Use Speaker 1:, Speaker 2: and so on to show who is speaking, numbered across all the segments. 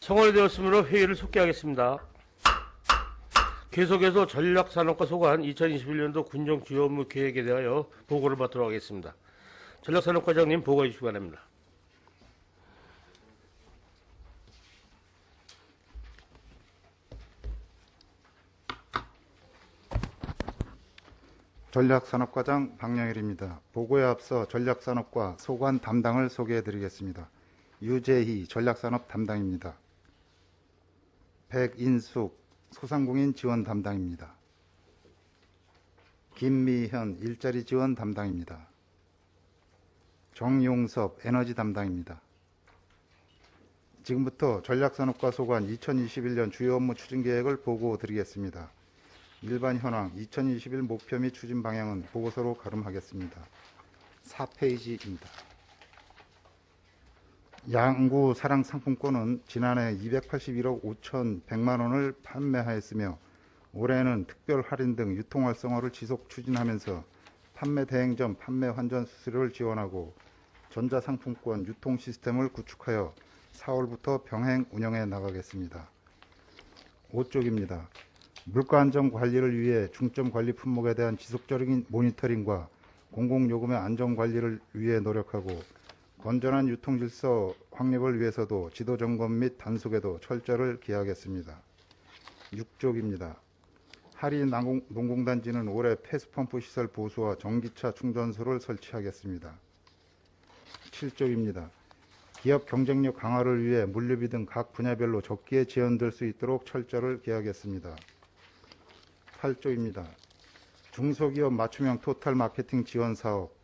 Speaker 1: 성원이 되었으므로 회의를 속개하겠습니다. 계속해서 전략산업과 소관 2021년도 군정 주요 업무 계획에 대하여 보고를 받도록 하겠습니다. 전략산업과장님 보고해 주시기 바랍니다.
Speaker 2: 전략산업과장 박영일입니다. 보고에 앞서 전략산업과 소관 담당을 소개해드리겠습니다. 유재희 전략산업 담당입니다. 백인숙 소상공인 지원 담당입니다. 김미현 일자리 지원 담당입니다. 정용섭 에너지 담당입니다. 지금부터 전략산업과 소관 2021년 주요 업무 추진 계획을 보고 드리겠습니다. 일반 현황 2021 목표 및 추진 방향은 보고서로 가름하겠습니다. 4페이지입니다. 양구 사랑 상품권은 지난해 281억 5,100만 원을 판매하였으며 올해는 특별 할인 등 유통 활성화를 지속 추진하면서 판매 대행점 판매 환전 수수료를 지원하고 전자상품권 유통 시스템을 구축하여 4월부터 병행 운영해 나가겠습니다. 5쪽입니다. 물가 안정 관리를 위해 중점 관리 품목에 대한 지속적인 모니터링과 공공요금의 안정 관리를 위해 노력하고 건전한 유통 질서 확립을 위해서도 지도 점검 및 단속에도 철저를 기하겠습니다. 6쪽입니다. 할인 농공단지는 올해 폐수펌프 시설 보수와 전기차 충전소를 설치하겠습니다. 7쪽입니다. 기업 경쟁력 강화를 위해 물류비 등 각 분야별로 적기에 지원될 수 있도록 철저를 기하겠습니다. 8쪽입니다. 중소기업 맞춤형 토탈 마케팅 지원 사업,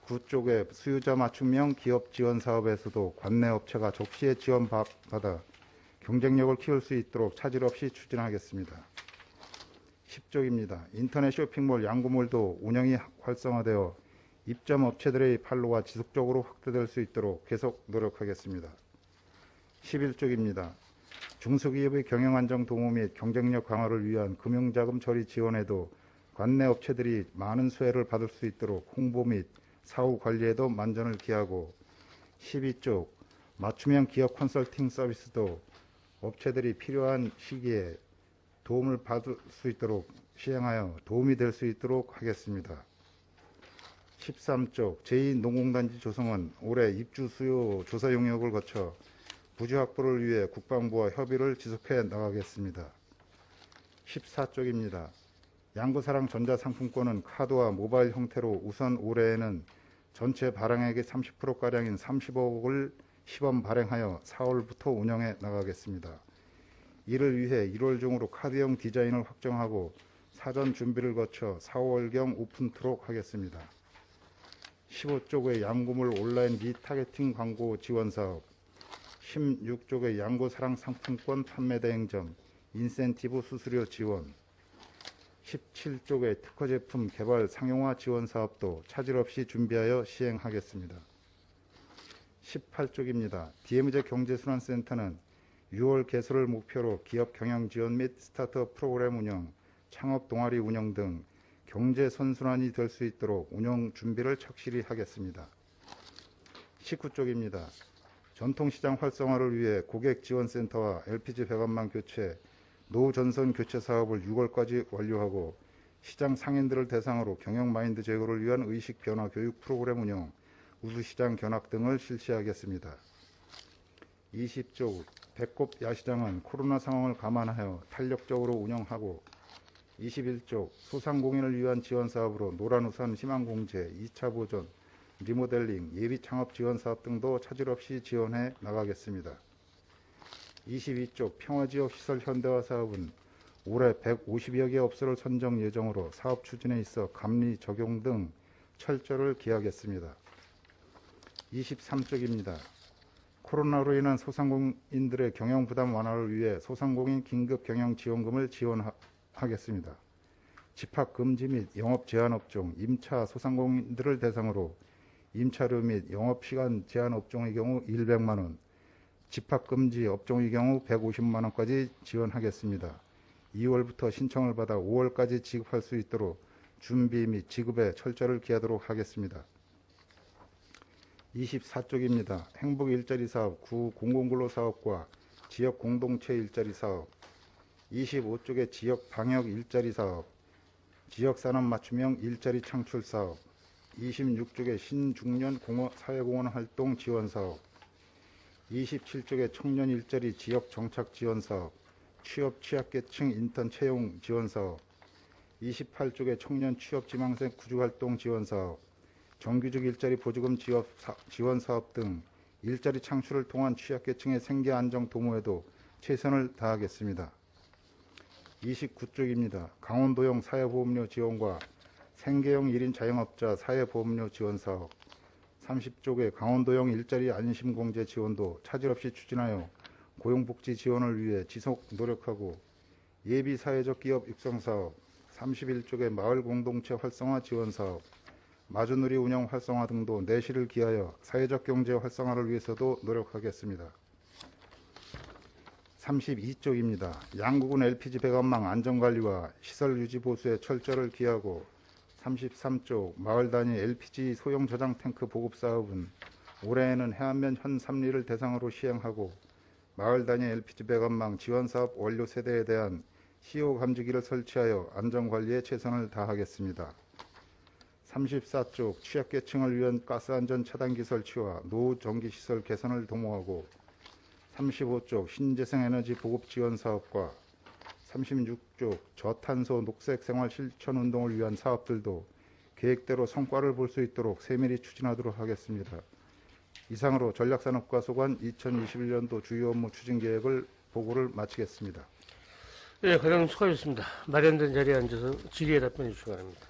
Speaker 2: 9쪽의 수요자 맞춤형 기업 지원 사업에서도 관내 업체가 적시에 지원받아 경쟁력을 키울 수 있도록 차질 없이 추진하겠습니다. 10쪽입니다. 인터넷 쇼핑몰 양구몰도 운영이 활성화되어 입점 업체들의 판로가 지속적으로 확대될 수 있도록 계속 노력하겠습니다. 11쪽입니다. 중소기업의 경영 안정 도모 및 경쟁력 강화를 위한 금융자금 처리 지원에도 관내 업체들이 많은 수혜를 받을 수 있도록 홍보 및 사후 관리에도 만전을 기하고 12쪽 맞춤형 기업 컨설팅 서비스도 업체들이 필요한 시기에 도움을 받을 수 있도록 시행하여 도움이 될 수 있도록 하겠습니다. 13쪽 제2농공단지 조성은 올해 입주 수요 조사 용역을 거쳐 부지 확보를 위해 국방부와 협의를 지속해 나가겠습니다. 14쪽입니다. 양구사랑 전자상품권은 카드와 모바일 형태로 우선 올해에는 전체 발행액의 30%가량인 30억을 시범 발행하여 4월부터 운영해 나가겠습니다. 이를 위해 1월 중으로 카드형 디자인을 확정하고 사전 준비를 거쳐 4월경 오픈토록 하겠습니다. 15쪽의 양구물 온라인 리타겟팅 광고 지원 사업, 16쪽의 양구사랑 상품권 판매 대행점 인센티브 수수료 지원, 17쪽의 특허 제품 개발 상용화 지원 사업도 차질 없이 준비하여 시행하겠습니다. 18쪽입니다. DMZ 경제순환센터는 6월 개설을 목표로 기업 경영 지원 및 스타트업 프로그램 운영, 창업 동아리 운영 등 경제 선순환이 될 수 있도록 운영 준비를 착실히 하겠습니다. 19쪽입니다. 전통시장 활성화를 위해 고객지원센터와 LPG 배관망 교체, 노전선 교체 사업을 6월까지 완료하고 시장 상인들을 대상으로 경영 마인드 제고를 위한 의식 변화 교육 프로그램 운영, 우수시장 견학 등을 실시하겠습니다. 20쪽 배꼽 야시장은 코로나 상황을 감안하여 탄력적으로 운영하고 21쪽 소상공인을 위한 지원 사업으로 노란우산 희망공제, 2차 보존, 리모델링, 예비창업 지원 사업 등도 차질 없이 지원해 나가겠습니다. 22쪽 평화지역 시설 현대화 사업은 올해 150여 개 업소를 선정 예정으로 사업 추진에 있어 감리 적용 등 철저를 기하겠습니다. 23쪽입니다. 코로나로 인한 소상공인들의 경영 부담 완화를 위해 소상공인 긴급 경영 지원금을 지원하겠습니다. 집합 금지 및 영업 제한 업종, 임차 소상공인들을 대상으로 임차료 및 영업시간 제한 업종의 경우 100만 원, 집합 금지 업종의 경우 150만 원까지 지원하겠습니다. 2월부터 신청을 받아 5월까지 지급할 수 있도록 준비 및 지급에 철저를 기하도록 하겠습니다. 24쪽입니다. 행복 일자리 사업, 구 공공근로 사업과 지역 공동체 일자리 사업, 25쪽의 지역 방역 일자리 사업, 지역 산업 맞춤형 일자리 창출 사업, 26쪽의 신중년 사회공헌 활동 지원 사업, 27쪽의 청년 일자리 지역 정착 지원 사업, 취업 취약계층 인턴 채용 지원 사업, 28쪽의 청년 취업 지망생 구직 활동 지원 사업, 정규직 일자리 보조금 지원 사업 등 일자리 창출을 통한 취약계층의 생계 안정 도모에도 최선을 다하겠습니다. 29쪽입니다. 강원도형 사회보험료 지원과 생계형 1인 자영업자 사회보험료 지원 사업, 30쪽의 강원도형 일자리 안심공제 지원도 차질 없이 추진하여 고용복지 지원을 위해 지속 노력하고, 예비 사회적 기업 육성 사업, 31쪽의 마을 공동체 활성화 지원 사업, 마주누리 운영 활성화 등도 내실을 기하여 사회적 경제 활성화를 위해서도 노력하겠습니다. 32쪽입니다. 양구군 LPG 배관망 안전관리와 시설 유지 보수에 철저를 기하고, 33쪽 마을 단위 LPG 소형 저장 탱크 보급 사업은 올해에는 해안면 현 3리를 대상으로 시행하고, 마을 단위 LPG 배관망 지원 사업 원료 세대에 대한 CO 감지기를 설치하여 안전관리에 최선을 다하겠습니다. 34쪽 취약계층을 위한 가스안전 차단기 설치와 노후 전기시설 개선을 도모하고, 35쪽 신재생에너지 보급 지원 사업과 36쪽 저탄소 녹색 생활 실천 운동을 위한 사업들도 계획대로 성과를 볼 수 있도록 세밀히 추진하도록 하겠습니다. 이상으로 전략산업과 소관 2021년도 주요 업무 추진 계획을 보고를 마치겠습니다.
Speaker 1: 네, 과장님 수고하셨습니다. 마련된 자리에 앉아서 질의에 답변해 주시기 바랍니다.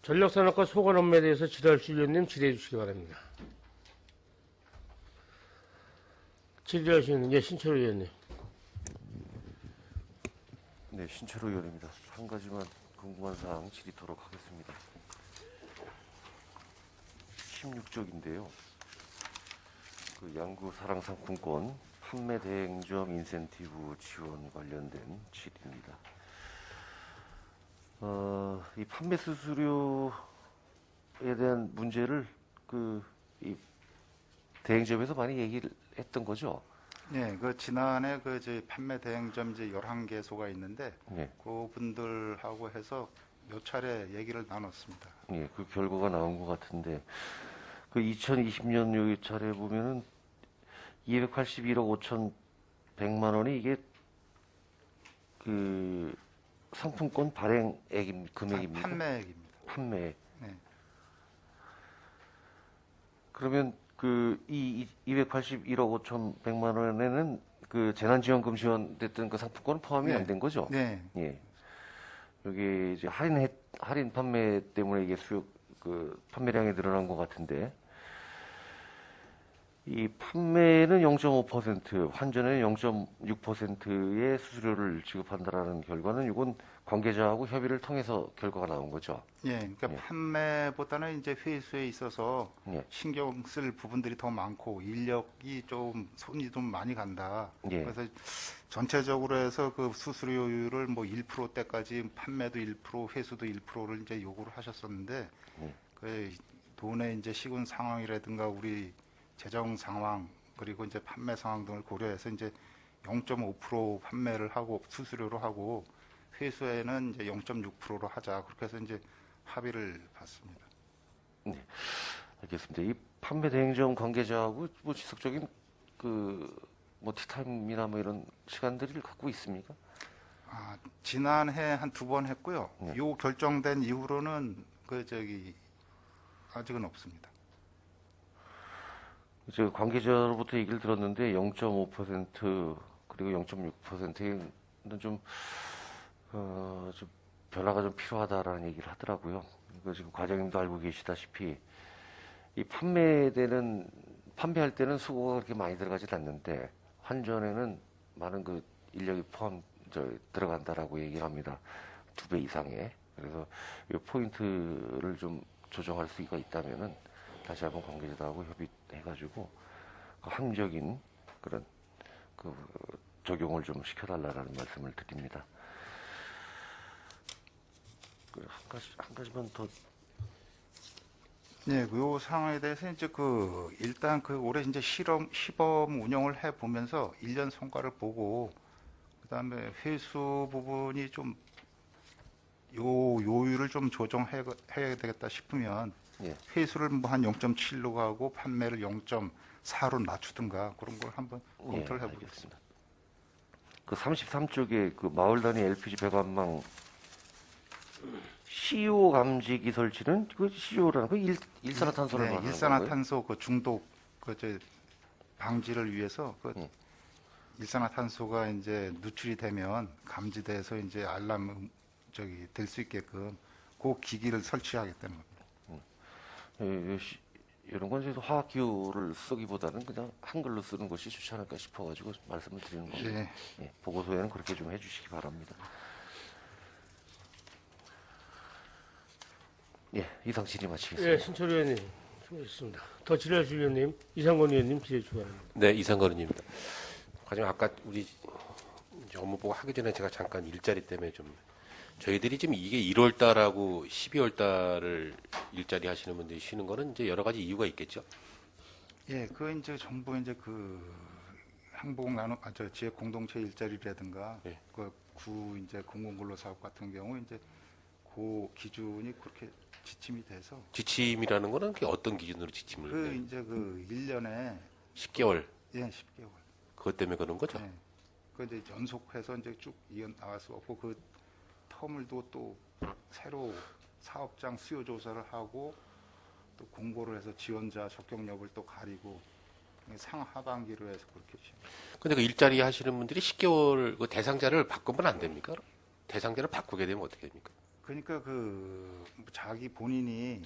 Speaker 1: 전략산업과 소관 업무에 대해서 질의하실 위원님 질의해 주시기 바랍니다. 질의하시는 신철호 위원님.
Speaker 3: 네, 신철호 의원입니다. 한 가지만 궁금한 사항 질의토록 하겠습니다. 16쪽인데요. 그 양구 사랑 상품권 판매 대행점 인센티브 지원 관련된 질의입니다. 이 판매 수수료에 대한 문제를 이 대행점에서 많이 얘기를 했던 거죠.
Speaker 2: 네, 지난해 이제 판매 대행점 이제 11개소가 있는데,
Speaker 3: 네.
Speaker 2: 그분들하고 해서 몇 차례 얘기를 나눴습니다.
Speaker 3: 예, 그 결과가 나온 것 같은데, 2020년 요 차례 보면은 281억 5,100만 원이 이게 상품권 발행액 금액입니다.
Speaker 2: 판매액입니다.
Speaker 3: 판매.
Speaker 2: 네.
Speaker 3: 그러면 이 281억 5,100만 원에는 재난지원금 지원됐던 그 상품권은 포함이
Speaker 2: 네.
Speaker 3: 안 된 거죠?
Speaker 2: 네.
Speaker 3: 예. 여기 이제 할인 판매 때문에 이게 판매량이 늘어난 것 같은데, 이 판매는 0.5%, 환전에는 0.6%의 수수료를 지급한다라는 결과는 이건 관계자하고 협의를 통해서 결과가 나온 거죠.
Speaker 2: 예, 그러니까
Speaker 3: 예.
Speaker 2: 판매보다는 이제 회수에 있어서
Speaker 3: 예.
Speaker 2: 신경 쓸 부분들이 더 많고 인력이 손이 좀 많이 간다.
Speaker 3: 예.
Speaker 2: 그래서 전체적으로 해서 그 수수료율을 1%대까지 판매도 1%, 회수도 1%를 이제 요구를 하셨었는데,
Speaker 3: 예.
Speaker 2: 그 돈의 이제 시군 상황이라든가 우리 재정 상황 그리고 이제 판매 상황 등을 고려해서 이제 0.5% 판매를 하고 수수료로 하고 회수에는 이제 0.6%로 하자. 그렇게 해서 이제 합의를 봤습니다.
Speaker 3: 네, 알겠습니다. 이 판매 대행점 관계자하고 지속적인 티타임이나 이런 시간들을 갖고 있습니까?
Speaker 2: 지난해 한 2번 했고요.
Speaker 3: 네.
Speaker 2: 요 결정된 이후로는 아직은 없습니다.
Speaker 3: 관계자로부터 얘기를 들었는데 0.5% 그리고 0.6%는 좀 변화가 좀 필요하다라는 얘기를 하더라고요. 이거 지금 과장님도 알고 계시다시피 이 판매할 때는 수고가 그렇게 많이 들어가지 않는데 환전에는 많은 인력이 들어간다라고 얘기를 합니다. 2배 이상의. 그래서 이 포인트를 좀 조정할 수가 있다면은 다시 한번 관계자들하고 협의해가지고 합리적인 그런 적용을 좀 시켜달라는 말씀을 드립니다. 한 가지만 더
Speaker 2: 네, 요 상황에 대해서 이제 일단 올해 이제 시범 운영을 해 보면서 1년 성과를 보고 그다음에 회수 부분이 좀 요율을 좀 조정해야 되겠다 싶으면
Speaker 3: 예.
Speaker 2: 회수를 뭐 한 0.7로 가고 판매를 0.4로 낮추든가 그런 걸 한번 검토를 해보겠습니다.
Speaker 3: 알겠습니다. 그 33쪽에 그 마을 단위 LPG 배관망 CO 감지기 설치는 그 CO라는 거 일산화탄소를
Speaker 2: 네,
Speaker 3: 말하는 건가요?
Speaker 2: 일산화탄소 중독 이제 방지를 위해서
Speaker 3: 예.
Speaker 2: 일산화탄소가 이제 누출이 되면 감지돼서 이제 알람 될 수 있게끔 그 기기를 설치하겠다는 겁니다.
Speaker 3: 이런 건 이제 화학 기호를 쓰기보다는 그냥 한글로 쓰는 것이 좋지 않을까 싶어가지고 말씀을 드리는 겁니다.
Speaker 2: 네.
Speaker 3: 예, 보고서에는 그렇게 좀 해주시기 바랍니다. 예, 이상 질의 마치겠습니다.
Speaker 1: 예, 신철 의원님 수고하셨습니다. 더 질의하실 의원님, 이상건 의원님 질의 주관합니다.
Speaker 4: 네, 이상건 의원입니다. 과장 아까 우리 이제 업무 보고 하기 전에 제가 잠깐 일자리 때문에 좀 저희들이 지금 이게 1월 달하고 12월 달을 일자리 하시는 분들이 쉬는 거는 이제 여러 가지 이유가 있겠죠.
Speaker 2: 예, 이제 정부 이제 항공 지역 공동체 일자리라든가
Speaker 4: 예.
Speaker 2: 구 이제 공공근로 사업 같은 경우 이제 그 기준이 그렇게 지침이 돼서
Speaker 4: 지침이라는 거는 그게 어떤 기준으로 지침을 해요?
Speaker 2: 이제 1년에
Speaker 4: 10개월
Speaker 2: 10개월.
Speaker 4: 그것 때문에 그런 거죠.
Speaker 2: 네. 이제 연속해서 이제 쭉 이어 나갈 수 없고 텀을 또 새로 사업장 수요 조사를 하고 또 공고를 해서 지원자 적격 여부를 또 가리고 상하반기로 해서 그렇게
Speaker 4: 근데 그 일자리 하시는 분들이 10개월 그 대상자를 바꾸면 안 됩니까? 대상자를 바꾸게 되면 어떻게 됩니까?
Speaker 2: 그러니까 자기 본인이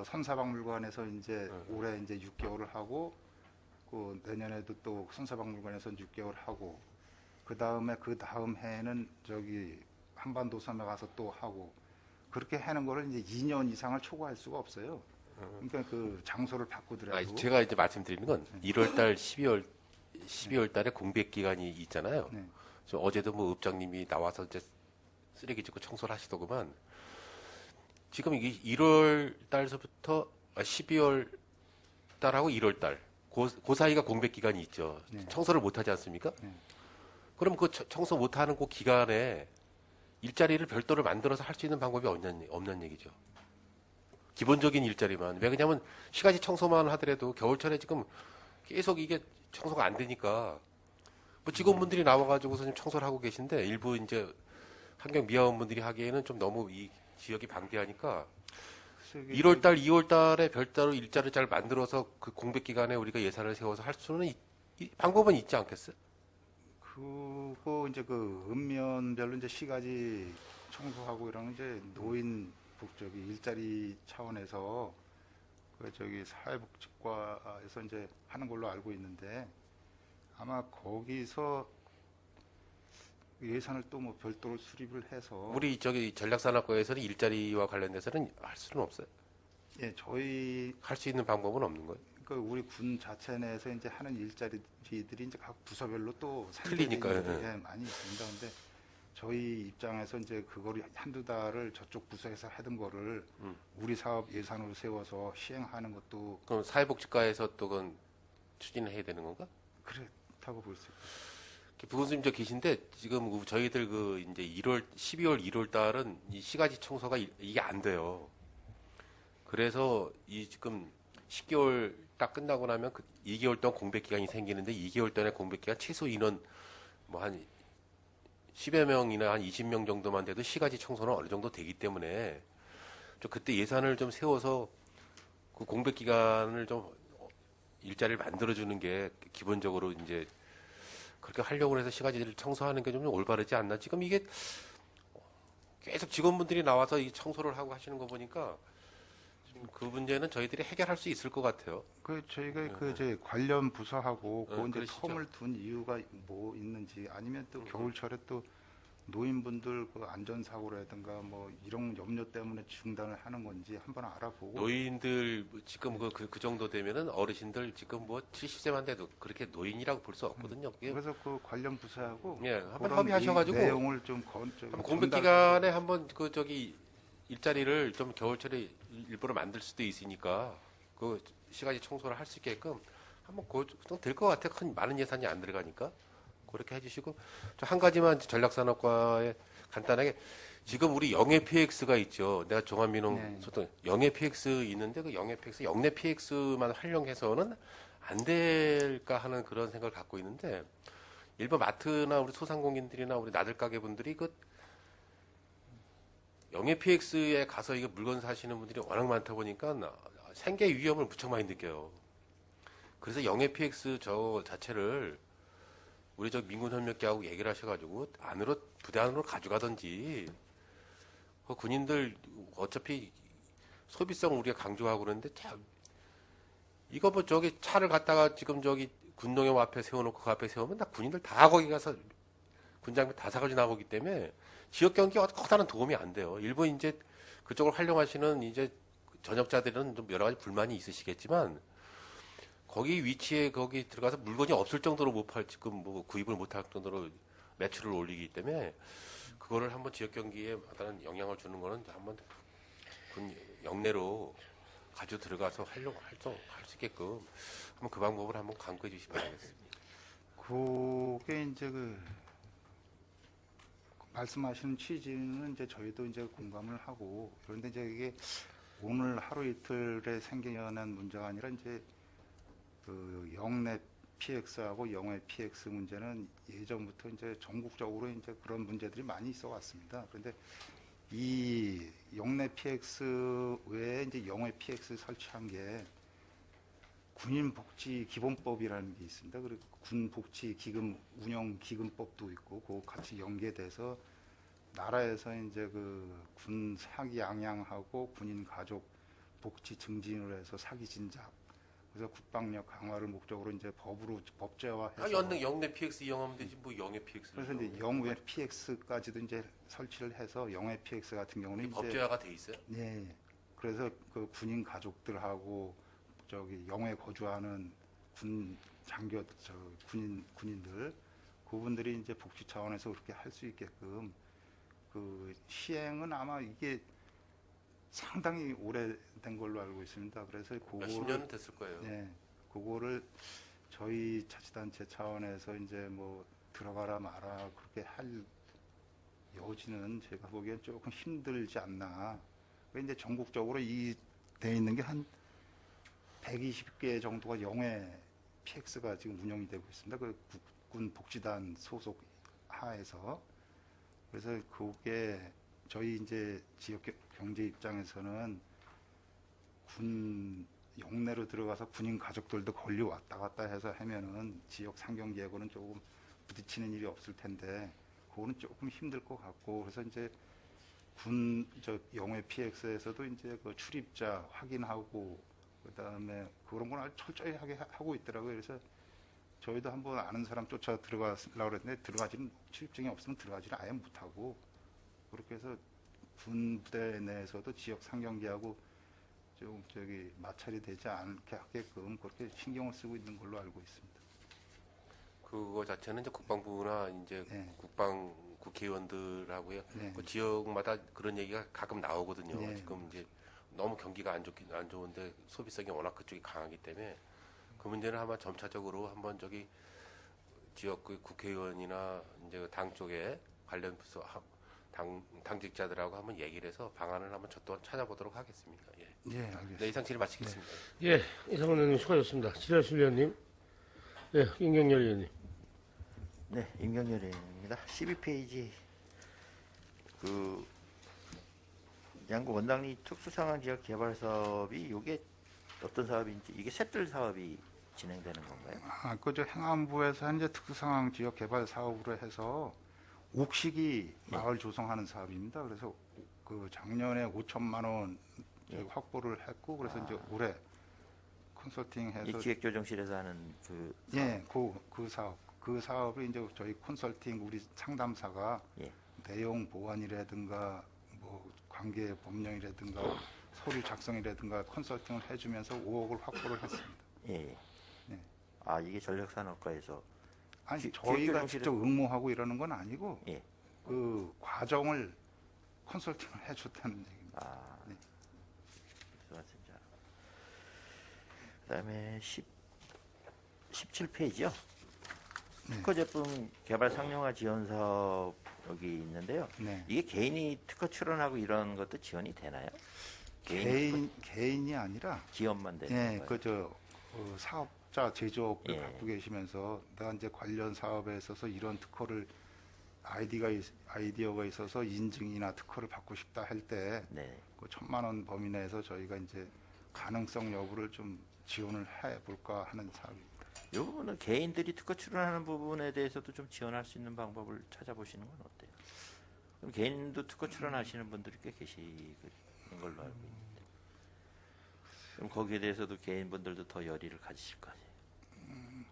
Speaker 2: 선사박물관에서 이제 올해 이제 6개월을 하고 내년에도 또 선사박물관에서 6개월 하고 그 다음 해에는 한반도 섬에 가서 또 하고 그렇게 하는 거를 이제 2년 이상을 초과할 수가 없어요. 그러니까 장소를 바꾸더라도
Speaker 4: 아니, 제가 이제 말씀드리는 건 1월 달, 12월 달에 공백 기간이 있잖아요.
Speaker 2: 네.
Speaker 4: 저 어제도 뭐 읍장님이 나와서 이제 쓰레기 짚고 청소를 하시더구만. 지금 이게 1월 달서부터 12월 달하고 1월 달, 그 사이가 공백 기간이 있죠.
Speaker 2: 네.
Speaker 4: 청소를 못 하지 않습니까?
Speaker 2: 네.
Speaker 4: 그럼 그 청소 못 하는 그 기간에 일자리를 별도로 만들어서 할 수 있는 방법이 없는 얘기죠. 기본적인 일자리만. 왜 그러냐면 시가지 청소만 하더라도 겨울철에 지금 계속 이게 청소가 안 되니까 뭐 직원분들이 나와가지고서 지금 청소를 하고 계신데 일부 이제 환경 미화원분들이 하기에는 좀 너무 이 지역이 방대하니까 1월 달, 2월 달에 별도로 일자리를 잘 만들어서 그 공백 기간에 우리가 예산을 세워서 할 수는 방법은 있지 않겠어요?
Speaker 2: 그거 이제 읍면별로 이제 시가지 청소하고 이런 이제 노인 일자리 차원에서 사회복지과에서 이제 하는 걸로 알고 있는데 아마 거기서 예산을 또 뭐 별도로 수립을 해서
Speaker 4: 우리 전략산업과에서는 일자리와 관련돼서는 할 수는 없어요.
Speaker 2: 예, 저희
Speaker 4: 할 수 있는 방법은 없는 거예요.
Speaker 2: 우리 군 자체 내에서 이제 하는 일자리들이 이제 각 부서별로 또
Speaker 4: 틀리니까요.
Speaker 2: 예, 많이 있습니다. 근데 저희 입장에서 이제 그거를 한두 달을 저쪽 부서에서 하던 거를 우리 사업 예산으로 세워서 시행하는 것도
Speaker 4: 그럼 사회복지과에서 또 그건 추진을 해야 되는 건가?
Speaker 2: 그렇다고 볼 수 있어요.
Speaker 4: 부군수님 저 계신데 지금 저희들 이제 12월 1월 달은 이 시가지 청소가 이게 안 돼요. 그래서 지금 10개월 딱 끝나고 나면 2개월 동안 공백 기간이 생기는데 2개월 동안의 공백 기간 최소 인원 뭐 한 10여 명이나 한 20명 정도만 돼도 시가지 청소는 어느 정도 되기 때문에 좀 그때 예산을 좀 세워서 그 공백 기간을 좀 일자리를 만들어주는 게 기본적으로 이제 그렇게 하려고 해서 시가지를 청소하는 게 좀 올바르지 않나. 지금 이게 계속 직원분들이 나와서 이 청소를 하고 하시는 거 보니까 지금 그 문제는 저희들이 해결할 수 있을 것 같아요.
Speaker 2: 저희가 이제 관련 부서하고 이제
Speaker 4: 그러시죠.
Speaker 2: 텀을 둔 이유가 뭐 있는지 아니면 또 겨울철에 또 노인분들 안전사고라든가 뭐 이런 염려 때문에 중단을 하는 건지 한번 알아보고
Speaker 4: 노인들 지금 그 정도 되면은 어르신들 지금 뭐 70세만 돼도 그렇게 노인이라고 볼 수 없거든요. 그게
Speaker 2: 그래서 공련 부서하고
Speaker 4: 예, 한번
Speaker 2: 그런
Speaker 4: 협의하셔가지고
Speaker 2: 내용을 좀
Speaker 4: 공백 기간에 한번 일자리를 좀 겨울철에 일부러 만들 수도 있으니까 그 시가지 청소를 할 수 있게끔 한번 될것 같아. 큰 많은 예산이 안 들어가니까 그렇게 해주시고 저 한 가지만 전략산업과에 간단하게 지금 우리 영해 PX가 있죠. 내가 종합민원
Speaker 2: 네.
Speaker 4: 소통 영해 PX 있는데 그 영해 PX 영내 PX만 활용해서는 안 될까 하는 그런 생각을 갖고 있는데 일반 마트나 우리 소상공인들이나 우리 나들 가게분들이 그 영해 PX에 가서 이게 물건 사시는 분들이 워낙 많다 보니까 생계 위험을 무척 많이 느껴요. 그래서 영해 PX 저 자체를 우리 저 민군협력계하고 얘기를 하셔가지고 안으로 부대 안으로 가져가든지 그 군인들 어차피 소비성 우리가 강조하고 그러는데 참 이거 뭐 저기 차를 갖다가 지금 저기 군동협 앞에 세워놓고 그 앞에 세우면 나 군인들 다 거기 가서 군장비 다 사가지고 나오기 때문에 지역 경기가 커다란 도움이 안 돼요. 일부 이제 그쪽을 활용하시는 이제 전역자들은 좀 여러 가지 불만이 있으시겠지만 거기 위치에 거기 들어가서 물건이 없을 정도로 못 팔, 지금 뭐 구입을 못할 정도로 매출을 올리기 때문에 그거를 한번 지역 경기에 어떤 영향을 주는 거는 한번 군 영내로 가지고 들어가서 활동할 수 있게끔 한번 그 방법을 한번 강구해 주시기 바라겠습니다.
Speaker 2: 그게 이제 말씀하시는 취지는 이제 저희도 이제 공감을 하고 그런데 이제 이게 오늘 하루 이틀에 생겨난 문제가 아니라 이제 그 영내 PX하고 영외 PX 문제는 예전부터 이제 전국적으로 이제 그런 문제들이 많이 있어 왔습니다. 그런데 이 영내 PX 외에 이제 영외 PX 설치한 게 군인복지 기본법이라는 게 있습니다. 그리고 군복지 기금 운영 기금법도 있고 그 같이 연계돼서 나라에서 이제 그 군 사기 양양하고 군인 가족 복지 증진을 해서 사기 진작 그래서 국방력 강화를 목적으로 이제 법으로 법제화해서
Speaker 4: 영내 PX 이용하면 되지 뭐 영해 PX.
Speaker 2: 그래서 이제 영외 PX까지도 이제 설치를 해서 영외 PX 같은 경우는 이제
Speaker 4: 법제화가 돼 있어요?
Speaker 2: 네. 그래서 그 군인 가족들하고 저기 영외 거주하는 군 장교 군인들 그분들이 이제 복지 차원에서 그렇게 할 수 있게끔 그 시행은 아마 이게 상당히 오래된 걸로 알고 있습니다. 그래서
Speaker 4: 몇십 년은 됐을 거예요.
Speaker 2: 네, 그거를 저희 자치단체 차원에서 이제 뭐 들어가라 마라 그렇게 할 여지는 제가 보기엔 조금 힘들지 않나. 이제 전국적으로 이 돼 있는 게 한 120개 정도가 영외 PX가 지금 운영이 되고 있습니다. 그 국군 복지단 소속 하에서 그래서 그게 저희 이제 지역 경제 입장에서는 군 영내로 들어가서 군인 가족들도 걸려 왔다 갔다 해서 하면은 지역 상경계하고는 조금 부딪히는 일이 없을 텐데 그거는 조금 힘들 것 같고 그래서 이제 영외 PX에서도 이제 그 출입자 확인하고 그다음에 그런 건 아주 철저히 하고 있더라고요. 그래서 저희도 한번 아는 사람 쫓아 들어가려고 했는데 출입증이 없으면 들어가지는 아예 못하고 그렇게 해서 군 부대 내에서도 지역 상경계하고 좀 마찰이 되지 않게 하게끔 그렇게 신경을 쓰고 있는 걸로 알고 있습니다.
Speaker 4: 그거 자체는 이제 국방부나 이제
Speaker 2: 네.
Speaker 4: 국방 국회의원들하고요.
Speaker 2: 네.
Speaker 4: 그 지역마다 그런 얘기가 가끔 나오거든요.
Speaker 2: 네.
Speaker 4: 지금 이제 너무 경기가 안 좋은데 소비성이 워낙 그쪽이 강하기 때문에 그 문제는 아마 점차적으로 한번 저기 지역 그 국회의원이나 이제 당 쪽에 관련 부서 당직자들하고 한번 얘기를 해서 방안을 한번 저 또한 찾아보도록 하겠습니다. 예.
Speaker 2: 네, 알겠습니다.
Speaker 4: 네, 이상 질의 마치겠습니다.
Speaker 1: 예, 이상훈 의원님 수고하셨습니다. 지라실 위원님, 예, 임경열 의원님.
Speaker 5: 네, 임경열 의원입니다. 12페이지 그 양구 원당리 특수상황지역 개발 사업이 이게 어떤 사업인지 이게 셋들 사업이 진행되는 건가요?
Speaker 2: 그저 행안부에서 현재 특수상황 지역 개발 사업으로 해서 옥시기 마을 조성하는 사업입니다. 그래서 그 작년에 5천만 원 확보를 했고 그래서 이제 올해 컨설팅해서
Speaker 5: 이 기획조정실에서 하는 그
Speaker 2: 예, 그 사업을 이제 저희 컨설팅 우리 상담사가
Speaker 5: 예.
Speaker 2: 내용 보완이라든가 뭐 관계 법령이라든가 서류 작성이라든가 컨설팅을 해주면서 5억을 확보를 했습니다.
Speaker 5: 예.
Speaker 2: 네.
Speaker 5: 아 이게 전력산업과에서
Speaker 2: 아니
Speaker 5: 기-
Speaker 2: 저희가
Speaker 5: 기획조정실은-
Speaker 2: 직접 응모하고 이러는 건 아니고
Speaker 5: 예.
Speaker 2: 그 과정을 컨설팅을 해줬다는 얘기입니다. 네.
Speaker 5: 맞습니다. 그다음에 17페이지요.
Speaker 2: 네.
Speaker 5: 특허 제품 개발 상용화 지원 사업 여기 있는데요.
Speaker 2: 네.
Speaker 5: 이게 개인이 특허 출원하고 이런 것도 지원이 되나요?
Speaker 2: 개인이 아니라
Speaker 5: 기업만 되는
Speaker 2: 예,
Speaker 5: 거예요?
Speaker 2: 그저 사업자 제조업을
Speaker 5: 예.
Speaker 2: 갖고 계시면서 내가 이제 관련 사업에 있어서 이런 특허를 아이디어가 있어서 인증이나 특허를 받고 싶다 할 때
Speaker 5: 네.
Speaker 2: 그 1,000만 원 범위 내에서 저희가 이제 가능성 여부를 좀 지원을 해 볼까 하는 사업입니다.
Speaker 5: 이 부분은 개인들이 특허 출원하는 부분에 대해서도 좀 지원할 수 있는 방법을 찾아보시는 건 어때요? 그럼 개인도 특허 출원하시는 분들이 꽤 계시는 걸로 알고 있는데, 그럼 거기에 대해서도 개인분들도 더 열의를 가지실 거 아니에요?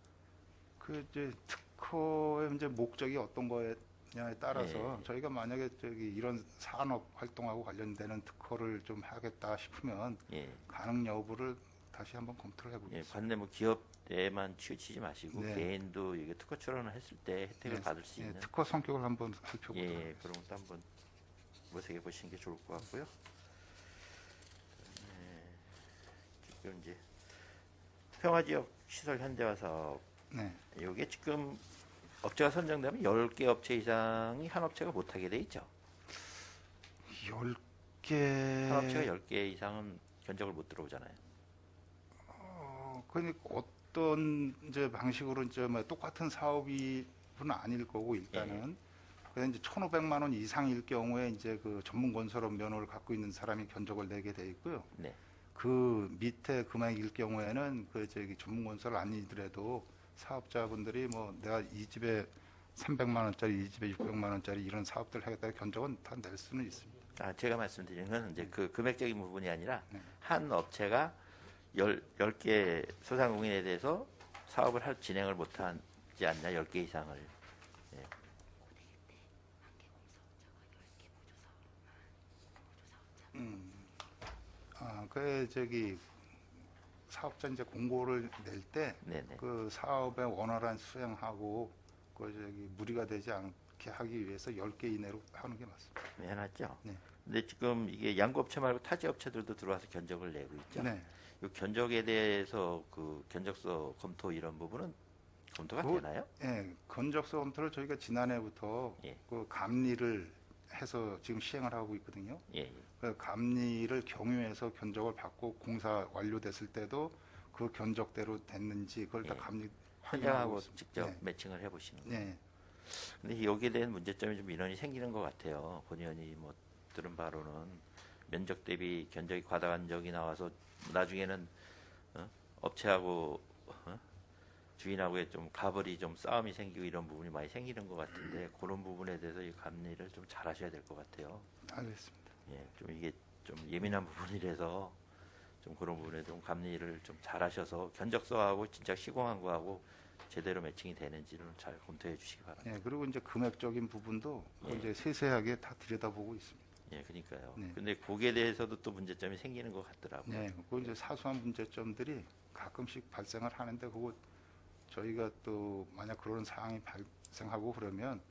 Speaker 2: 그 이제 특허의 이제 목적이 어떤 거냐에 따라서
Speaker 5: 예.
Speaker 2: 저희가 만약에 저기 이런 산업 활동하고 관련되는 특허를 좀 하겠다 싶으면
Speaker 5: 예.
Speaker 2: 가능 여부를 다시 한번 검토를
Speaker 5: 예,
Speaker 2: 해보겠습니다.
Speaker 5: 관내 뭐 기업에만 치우치지 마시고
Speaker 2: 네.
Speaker 5: 개인도 이게 특허 출원을 했을 때 혜택을
Speaker 2: 네,
Speaker 5: 받을 수
Speaker 2: 예,
Speaker 5: 있는
Speaker 2: 특허 성격을 한번 살펴보도록
Speaker 5: 예,
Speaker 2: 하겠습니다.
Speaker 5: 그런 것도 한번 모색해 보시는 게 좋을 것 같고요. 지금 이제 평화지역 시설 현대화 사업,
Speaker 2: 네.
Speaker 5: 이게 지금 업체가 선정되면 10개 업체 이상이 한 업체가 못하게 돼 있죠.
Speaker 2: 10개.
Speaker 5: 한 업체가 10개 이상은 견적을 못 들어오잖아요.
Speaker 2: 그러니까 어떤 이제 방식으로 이제 뭐 똑같은 사업이 는 아닐 거고 일단은 그래서 이제 1,500만 원 이상일 경우에 이제 그 전문 건설업 면허를 갖고 있는 사람이 견적을 내게 돼 있고요.
Speaker 5: 네.
Speaker 2: 그 밑에 금액일 경우에는 그 저기 전문 건설 아니더라도 사업자분들이 뭐 내가 이 집에 300만 원짜리, 이 집에 600만 원짜리 이런 사업들 하겠다 견적은 다 낼 수는 있습니다.
Speaker 5: 제가 말씀드리는 건 이제 그 금액적인 부분이 아니라
Speaker 2: 네.
Speaker 5: 한 업체가 10개 소상공인에 대해서 사업을 진행을 못하지 않냐, 10개 이상을. 예.
Speaker 2: 그 저기 사업자 이제 공고를 낼 때
Speaker 5: 네네.
Speaker 2: 그 사업의 원활한 수행하고 그 저기 무리가 되지 않게 하기 위해서 10개 이내로 하는 게 맞습니다.
Speaker 5: 해놨죠.
Speaker 2: 네.
Speaker 5: 근데 지금 이게 양구업체 말고 타지 업체들도 들어와서 견적을 내고 있죠.
Speaker 2: 네.
Speaker 5: 이 견적에 대해서 그 견적서 검토 이런 부분은 검토가
Speaker 2: 뭐,
Speaker 5: 되나요?
Speaker 2: 예, 건적서 검토를 저희가 지난해부터
Speaker 5: 예.
Speaker 2: 그 감리를 해서 지금 시행을 하고 있거든요.
Speaker 5: 예, 예.
Speaker 2: 그 감리를 경유해서 견적을 받고 공사 완료됐을 때도 그 견적대로 됐는지 그걸 다
Speaker 5: 예.
Speaker 2: 감리
Speaker 5: 현장하고
Speaker 2: 확인하고 있습니다.
Speaker 5: 직접
Speaker 2: 네.
Speaker 5: 매칭을 해보시는 거예요.
Speaker 2: 네.
Speaker 5: 근데 여기에 대한 문제점이 좀 인원이 생기는 것 같아요. 본의원이 뭐 들은 바로는 면적 대비 견적이 과다 견적이 나와서 나중에는 업체하고 주인하고의 좀 가벌이 좀 싸움이 생기고 이런 부분이 많이 생기는 것 같은데 그런 부분에 대해서 이 감리를 좀 잘하셔야 될 것 같아요.
Speaker 2: 알겠습니다.
Speaker 5: 예, 좀 이게 좀 예민한 부분이라서 좀 그런 부분에 좀 감리를 좀 잘하셔서 견적서하고 진짜 시공한 거하고 제대로 매칭이 되는지를 잘 검토해 주시기 바랍니다.
Speaker 2: 예, 그리고 이제 금액적인 부분도
Speaker 5: 예.
Speaker 2: 이제 세세하게 다 들여다보고 있습니다.
Speaker 5: 예, 그러니까요.
Speaker 2: 네.
Speaker 5: 근데 거기에 대해서도 또 문제점이 생기는 것 같더라고요.
Speaker 2: 네, 그 이제 사소한 문제점들이 가끔씩 발생을 하는데 그거 저희가 또 만약 그런 상황이 발생하고 그러면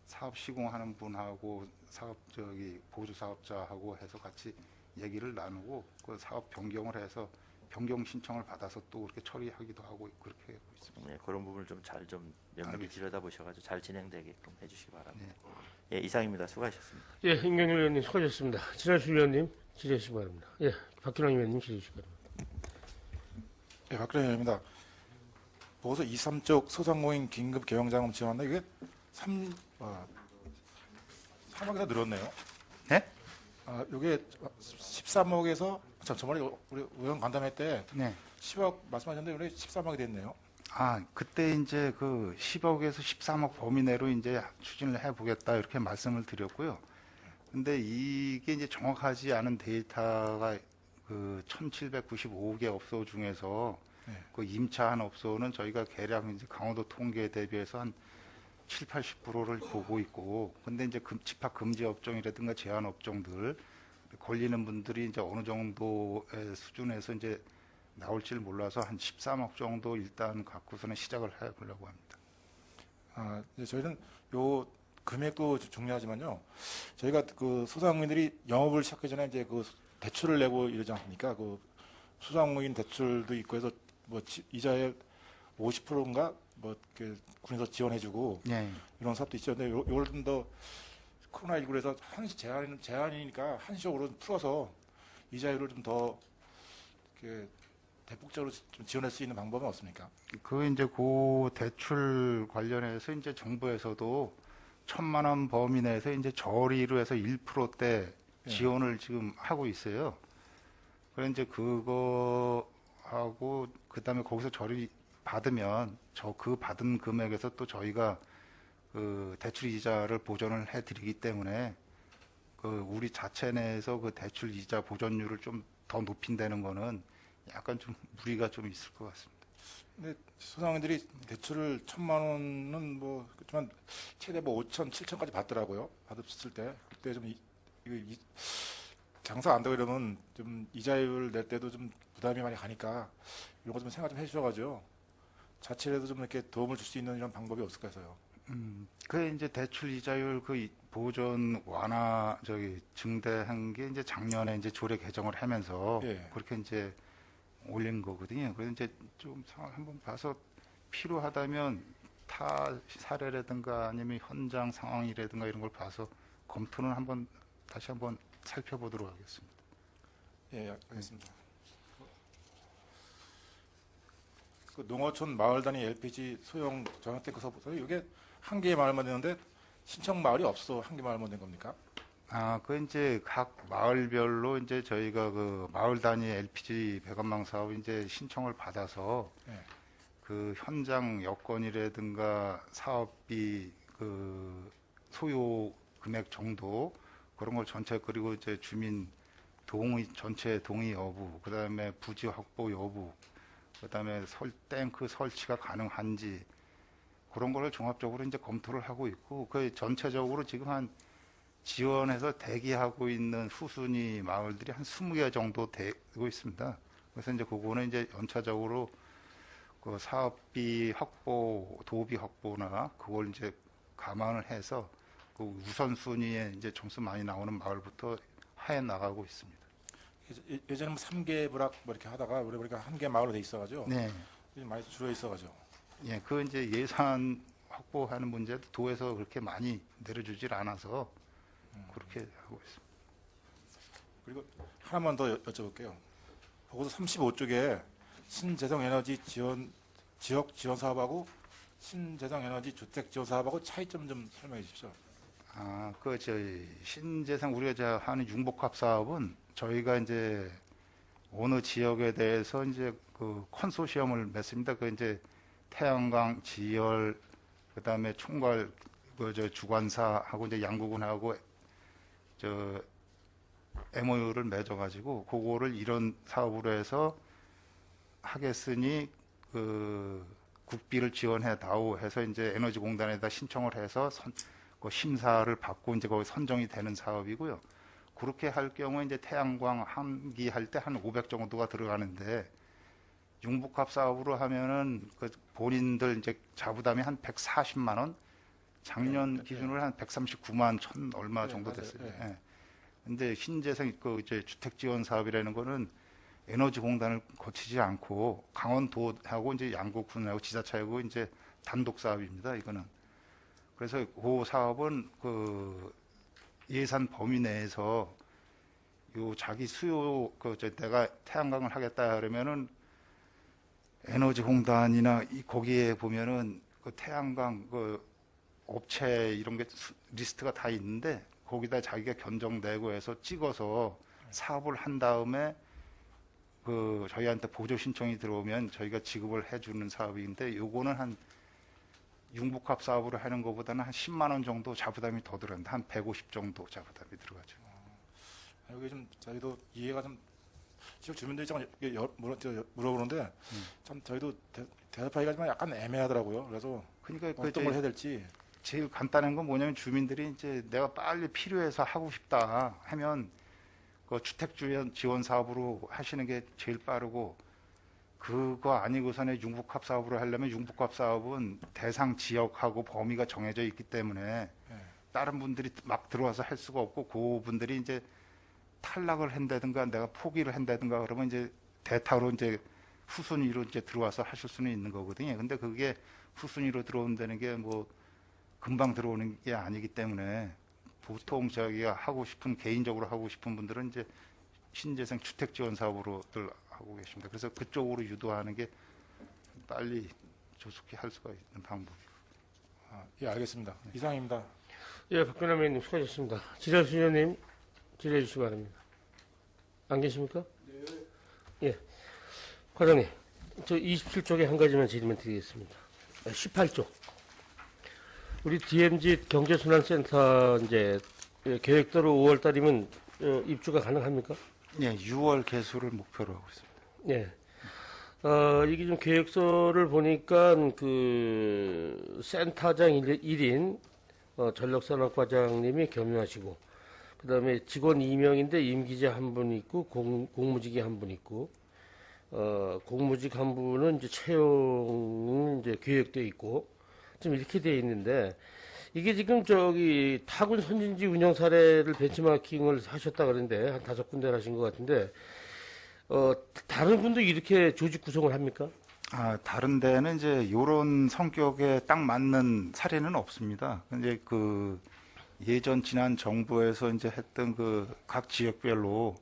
Speaker 2: 사업 시공하는 분하고 사업 저기 보조 사업자하고 해서 같이 얘기를 나누고 그 사업 변경을 해서 변경 신청을 받아서 또 그렇게 처리하기도 하고 그렇게 하고 있습니다.
Speaker 5: 네, 그런 부분을 좀 잘 좀 면밀히
Speaker 2: 알겠습니다.
Speaker 5: 들여다보셔가지고 잘 진행되게끔 해주시기 바랍니다.
Speaker 2: 네.
Speaker 5: 예, 이상입니다. 수고하셨습니다.
Speaker 1: 예, 임경률 의원님 수고하셨습니다. 지라수 위원님 질의해 주시기 바랍니다. 예, 박균환 의원님 질의해 주시기 바랍니다.
Speaker 6: 네, 박근혜 의원입니다. 보고서 23쪽 소상공인 긴급 개형자금 지원한다. 이게 3억에서 늘었네요.
Speaker 2: 네?
Speaker 6: 이게 13억에서 저번에 우리 의원 간담회 때
Speaker 2: 네.
Speaker 6: 10억 말씀하셨는데 우리 13억이 됐네요.
Speaker 2: 그때 이제 그 10억에서 13억 범위 내로 이제 추진을 해보겠다 이렇게 말씀을 드렸고요. 근데 이게 이제 정확하지 않은 데이터가 그 1,795개 업소 중에서
Speaker 6: 네.
Speaker 2: 그 임차한 업소는 저희가 대략 이제 강원도 통계에 대비해서 한 7, 80%를 보고 있고, 근데 이제 집합 금지 업종이라든가 제한 업종들 걸리는 분들이 이제 어느 정도의 수준에서 이제 나올지를 몰라서 한 13억 정도 일단 갖고서는 시작을 해보려고 합니다.
Speaker 6: 이제 저희는 요 금액도 중요하지만요. 저희가 그 소상공인들이 영업을 시작하기 전에 이제 그 대출을 내고 이러지 않습니까? 그 소상공인 대출도 있고 해서 뭐 이자의 50%인가 뭐 그 군에서 지원해주고
Speaker 2: 예.
Speaker 6: 이런 사업도 있죠. 근데 요걸 좀 더 코로나19에서 한시 제한이니까 한시적으로 풀어서 이자율을 좀 더 이렇게 대폭적으로 좀 지원할 수 있는 방법은 없습니까?
Speaker 2: 그 이제 그 대출 관련해서 이제 정부에서도 1,000만 원 범위 내에서 이제 저리로 해서 1%대
Speaker 6: 예.
Speaker 2: 지원을 지금 하고 있어요. 그래 이제 그거 하고 그다음에 거기서 저리 받으면 그 받은 금액에서 또 저희가 그 대출 이자를 보전을 해드리기 때문에 그 우리 자체 내에서 그 대출 이자 보전율을 좀 더 높인다는 거는 약간 좀 무리가 좀 있을 것 같습니다.
Speaker 6: 근데 소상공인들이 대출을 1,000만 원은 뭐 그렇지만 최대 뭐 5천, 7천까지 받더라고요. 받았을 때 그때 좀 장사 안 되고 이러면 좀 이자율 낼 때도 좀 부담이 많이 가니까 이런 거 좀 생각 좀 해주셔가지고 자체라도 좀 이렇게 도움을 줄 수 있는 이런 방법이 없을까 해서요.
Speaker 2: 그 이제 대출 이자율 그 보존 완화 증대한 게 이제 작년에 이제 조례 개정을 하면서
Speaker 6: 예.
Speaker 2: 그렇게 이제 올린 거거든요. 그래서 이제 좀 상황 한번 봐서 필요하다면 타 사례라든가 아니면 현장 상황이라든가 이런 걸 봐서 검토는 다시 한번 살펴보도록 하겠습니다.
Speaker 6: 예, 알겠습니다. 그 농어촌 마을 단위 LPG 소형 저장탱크 사업부터 이게 한 개의 마을만 되는데 신청 마을이 없어 한 개 마을만 된 겁니까?
Speaker 2: 그 이제 각 마을별로 이제 저희가 그 마을 단위 LPG 배관망 사업 이제 신청을 받아서
Speaker 6: 예.
Speaker 2: 그 현장 여건이라든가 사업비 그 소요 금액 정도 그런 걸 전체 그리고 이제 주민 전체 동의 여부, 그다음에 부지 확보 여부, 그다음에 탱크 설치가 가능한지 그런 거를 종합적으로 이제 검토를 하고 있고 그 전체적으로 지금 한 지원해서 대기하고 있는 후순위 마을들이 한 20개 정도 되고 있습니다. 그래서 이제 그거는 이제 연차적으로 그 사업비 확보, 도비 확보나 그걸 이제 감안을 해서 그 우선순위에 이제 점수 많이 나오는 마을부터 해 나가고 있습니다.
Speaker 6: 예전에 뭐 3개 부락 뭐 이렇게 하다가 우리 보니까 한 개 마을로 돼 있어가지고
Speaker 2: 네.
Speaker 6: 요즘 많이 줄어 있어가지고
Speaker 2: 예, 그 이제 예산 확보하는 문제도 도에서 그렇게 많이 내려주질 않아서 그렇게 하고 있습니다.
Speaker 6: 그리고 하나만 더 여쭤볼게요. 보고서 35쪽에 신재생 에너지 지역 지원 사업하고 신재생 에너지 주택 지원 사업하고 차이점 좀 설명해 주십시오.
Speaker 2: 저희 신재생 우리가 하는 융복합 사업은 저희가 이제 어느 지역에 대해서 이제 그 컨소시엄을 맺습니다. 그 이제 태양광, 지열, 그다음에 총괄 주관사하고 이제 양구군하고 MOU를 맺어가지고 그거를 이런 사업으로 해서 하겠으니 그 국비를 지원해 다오 해서 이제 에너지공단에다 신청을 해서 그 심사를 받고 이제 거기 선정이 되는 사업이고요. 그렇게 할 경우에 이제 태양광 한 기 할 때 한 500 정도가 들어가는데 융복합 사업으로 하면은 그 본인들 이제 자부담이 한 140만 원, 작년 기준으로 한 139만 천 얼마 정도
Speaker 6: 맞아요.
Speaker 2: 됐어요. 예. 근데 신재생 그 이제 주택 지원 사업이라는 거는 에너지공단을 거치지 않고 강원도하고 이제 양구군하고 지자체하고 이제 단독 사업입니다. 이거는. 그래서 그 사업은 그 예산 범위 내에서 요 자기 수요 내가 태양광을 하겠다 그러면은 에너지공단이나 거기에 보면은 그 태양광 그 업체 이런 게 리스트가 다 있는데 거기다 자기가 견적내고 해서 찍어서 사업을 한 다음에 그 저희한테 보조 신청이 들어오면 저희가 지급을 해주는 사업인데 요거는 한 융복합 사업으로 하는 것보다는 한 10만 원 정도 자부담이 더 들어간다. 한 150 정도 자부담이 들어가죠.
Speaker 6: 여기 좀 저희도 이해가 좀 지역 주민들이 좀 물어보는데 참 저희도 대답하기가 좀 약간 애매하더라고요. 그래서
Speaker 2: 그러니까
Speaker 6: 어떤 걸 해야 될지.
Speaker 2: 제일 간단한 건 뭐냐면 주민들이 이제 내가 빨리 필요해서 하고 싶다 하면 그 주택 지원 사업으로 하시는 게 제일 빠르고 그거 아니고서는 융복합 사업으로 하려면 융복합 사업은 대상 지역하고 범위가 정해져 있기 때문에 다른 분들이 막 들어와서 할 수가 없고 그분들이 이제 탈락을 한다든가 내가 포기를 한다든가 그러면 이제 대타로 이제 후순위로 이제 들어와서 하실 수는 있는 거거든요. 근데 그게 후순위로 들어온다는 게 뭐 금방 들어오는 게 아니기 때문에 보통 자기가 하고 싶은 개인적으로 하고 싶은 분들은 이제 신재생 주택 지원 사업으로들 하고 계십니다. 그래서 그쪽으로 유도하는 게 빨리 조속히 할 수가 있는 방법이고.
Speaker 6: 예, 알겠습니다. 이상입니다.
Speaker 1: 예, 박근혜 의원님 수고하셨습니다. 지랄수녀님 질의해 주시기 바랍니다. 안 계십니까? 네. 예. 과장님, 저 27쪽에 한 가지만 질문 드리겠습니다. 18쪽. 우리 DMZ 경제순환센터 이제 계획대로 5월 달이면 입주가 가능합니까?
Speaker 2: 예, 6월 개수를 목표로 하고 있습니다.
Speaker 1: 예. 이게 좀 계획서를 보니까 그 센터장 1인 전력산업과장님이 겸임하시고 그다음에 직원 2명인데 임기자 한 분 있고 공무직이 한 분 있고 공무직 한 분은 이제 채용 이제 계획돼 있고 좀 이렇게 돼 있는데 이게 지금 저기 타군 선진지 운영 사례를 벤치마킹을 하셨다 그러는데 한 5군데 하신 것 같은데 다른 분도 이렇게 조직 구성을 합니까?
Speaker 2: 다른 데는 이제 요런 성격에 딱 맞는 사례는 없습니다. 이제 그 예전 지난 정부에서 이제 했던 그 각 지역별로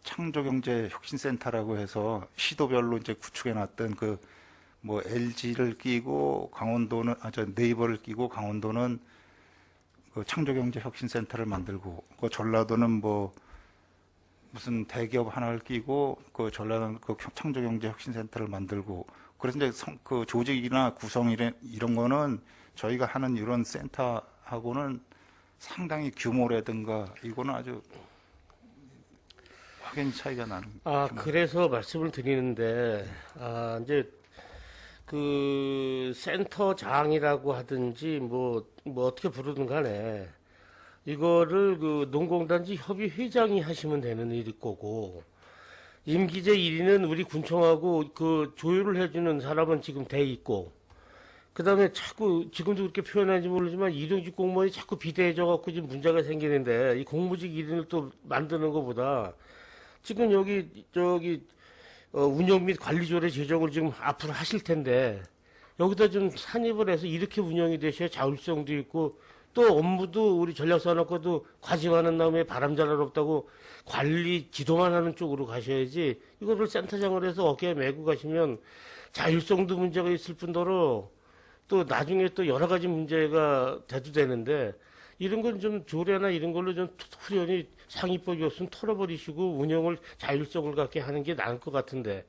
Speaker 2: 창조경제혁신센터라고 해서 시도별로 이제 구축해 놨던 그 뭐 LG를 끼고 강원도는 저 네이버를 끼고 강원도는 그 창조경제혁신센터를 만들고 그 전라도는 뭐 무슨 대기업 하나를 끼고 그 전라도 그 창조경제혁신센터를 만들고 그래서 이제 그 조직이나 구성 이런 거는 저희가 하는 이런 센터하고는 상당히 규모라든가 이거는 아주 확연히 차이가 나는.
Speaker 1: 그래서 말씀을 드리는데 이제 그 센터장이라고 하든지 뭐 어떻게 부르든 간에 이거를 그 농공단지 협의회장이 하시면 되는 일일 거고 임기제 1위는 우리 군청하고 그 조율을 해주는 사람은 지금 돼 있고 그다음에 자꾸 지금도 그렇게 표현하는지 모르지만 일용직 공무원이 자꾸 비대해져 갖고 지금 문제가 생기는데 이 공무직 1인을 또 만드는 것보다 지금 여기 저기 운영 및 관리 조례 제정을 지금 앞으로 하실 텐데 여기다 좀 산입을 해서 이렇게 운영이 되셔야 자율성도 있고 또 업무도 우리 전략산업과도 과징하는 다음에 바람잘 없다고 관리 지도만 하는 쪽으로 가셔야지 이거를 센터장을 해서 어깨에 메고 가시면 자율성도 문제가 있을 뿐더러 또 나중에 또 여러 가지 문제가 돼도 되는데 이런 건 좀 조례나 이런 걸로 좀 후련히 상위법이 없으면 털어버리시고 운영을 자율성을 갖게 하는 게 나을 것 같은데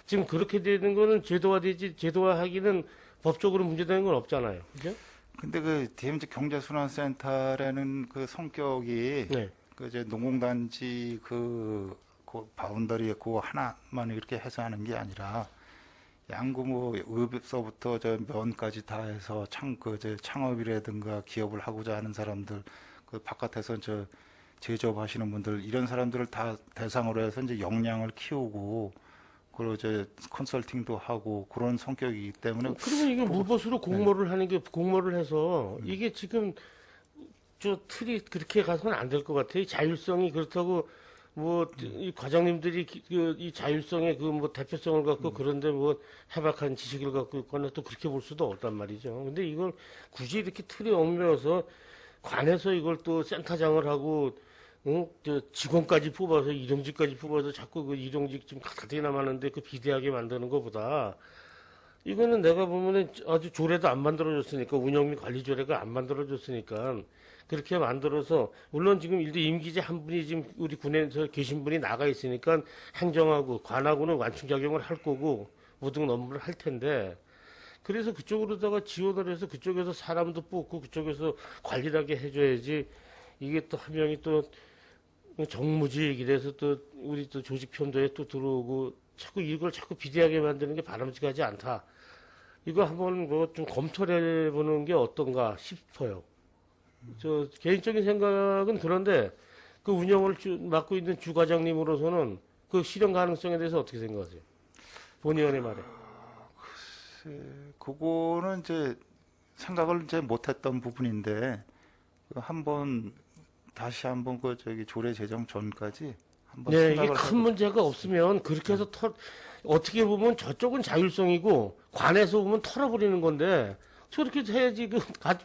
Speaker 1: 지금 그렇게 되는 거는 제도화하기는 법적으로 문제되는 건 없잖아요. 그죠?
Speaker 2: 근데 그 DMZ 경제순환센터라는 그 성격이
Speaker 1: 네.
Speaker 2: 그 이제 농공단지 그 바운더리에 그거 하나만 이렇게 해서 하는 게 아니라 양구 뭐 의부서부터 저 면까지 다 해서 창업이라든가 기업을 하고자 하는 사람들 그 바깥에서 저 제조업 하시는 분들 이런 사람들을 다 대상으로 해서 이제 역량을 키우고 그리고 이제 컨설팅도 하고 그런 성격이기 때문에
Speaker 1: 그러면 이게 무보수로 공모를 하는 게 공모를 해서 이게 지금 저 틀이 그렇게 가서는 안 될 것 같아요. 자율성이 그렇다고 뭐 이 과장님들이 이 자율성의 그 뭐 대표성을 갖고 그런데 뭐 해박한 지식을 갖고 있거나 또 그렇게 볼 수도 없단 말이죠. 근데 이걸 굳이 이렇게 틀에 얽매여서 관해서 이걸 또 센터장을 하고 저 직원까지 뽑아서 일용직까지 뽑아서 자꾸 그 일용직 좀 가득히 남았는데 그 비대하게 만드는 것보다 이거는 내가 보면은 아주 조례도 안 만들어줬으니까 운영 및 관리 조례가 안 만들어줬으니까 그렇게 만들어서 물론 지금 일도 임기제 한 분이 지금 우리 군에서 계신 분이 나가 있으니까 행정하고 관하고는 완충작용을 할 거고 모든 업무를 할 텐데 그래서 그쪽으로다가 지원을 해서 그쪽에서 사람도 뽑고 그쪽에서 관리를 하게 해줘야지 이게 또 한 명이 또 정무직 이래서 또 우리 또 조직 편도에 또 들어오고 자꾸 이걸 자꾸 비대하게 만드는 게 바람직하지 않다. 이거 한번 뭐 좀 검토를 해보는 게 어떤가 싶어요. 저 개인적인 생각은 그런데 그 운영을 맡고 있는 주 과장님으로서는 그 실현 가능성에 대해서 어떻게 생각하세요? 본 의원의 말에.
Speaker 2: 그거는 이제 생각을 이제 못했던 부분인데 한번 다시 한번 그 저기 조례 제정 전까지 한번
Speaker 1: 네, 이게
Speaker 2: 생각을
Speaker 1: 큰
Speaker 2: 해보고
Speaker 1: 문제가 없으면 그렇게 해서 어떻게 보면 저쪽은 자율성이고 관에서 보면 털어버리는 건데 저렇게 해야지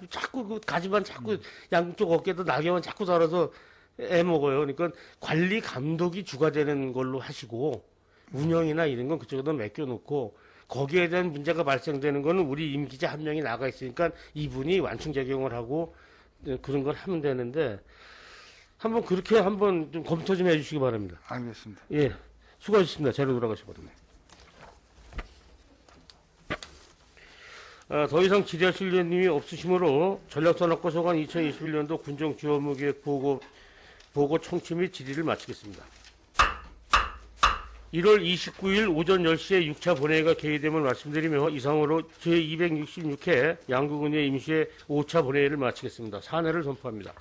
Speaker 1: 자꾸 가지만 자꾸 양쪽 어깨도 날개만 자꾸 달아서 애 먹어요. 그러니까 관리 감독이 주가 되는 걸로 하시고 운영이나 이런 건 그쪽에다 맡겨놓고 거기에 대한 문제가 발생되는 거는 우리 임 기자 한 명이 나가 있으니까 이분이 완충 작용을 하고 그런 걸 하면 되는데 한번 그렇게 한번 좀 검토 좀 해주시기 바랍니다.
Speaker 2: 알겠습니다.
Speaker 1: 예, 수고하셨습니다. 자료 돌아가시기 바랍니다. 더 이상 질의하실 의원님이 없으시므로 전략선악과 소관 2021년도 군정 주요 업무계획 보고 청취 및 질의를 마치겠습니다. 1월 29일 오전 10시에 6차 본회의가 개의됨을 말씀드리며 이상으로 제266회 양국은혜 임시회 5차 본회의를 마치겠습니다. 사내를 선포합니다.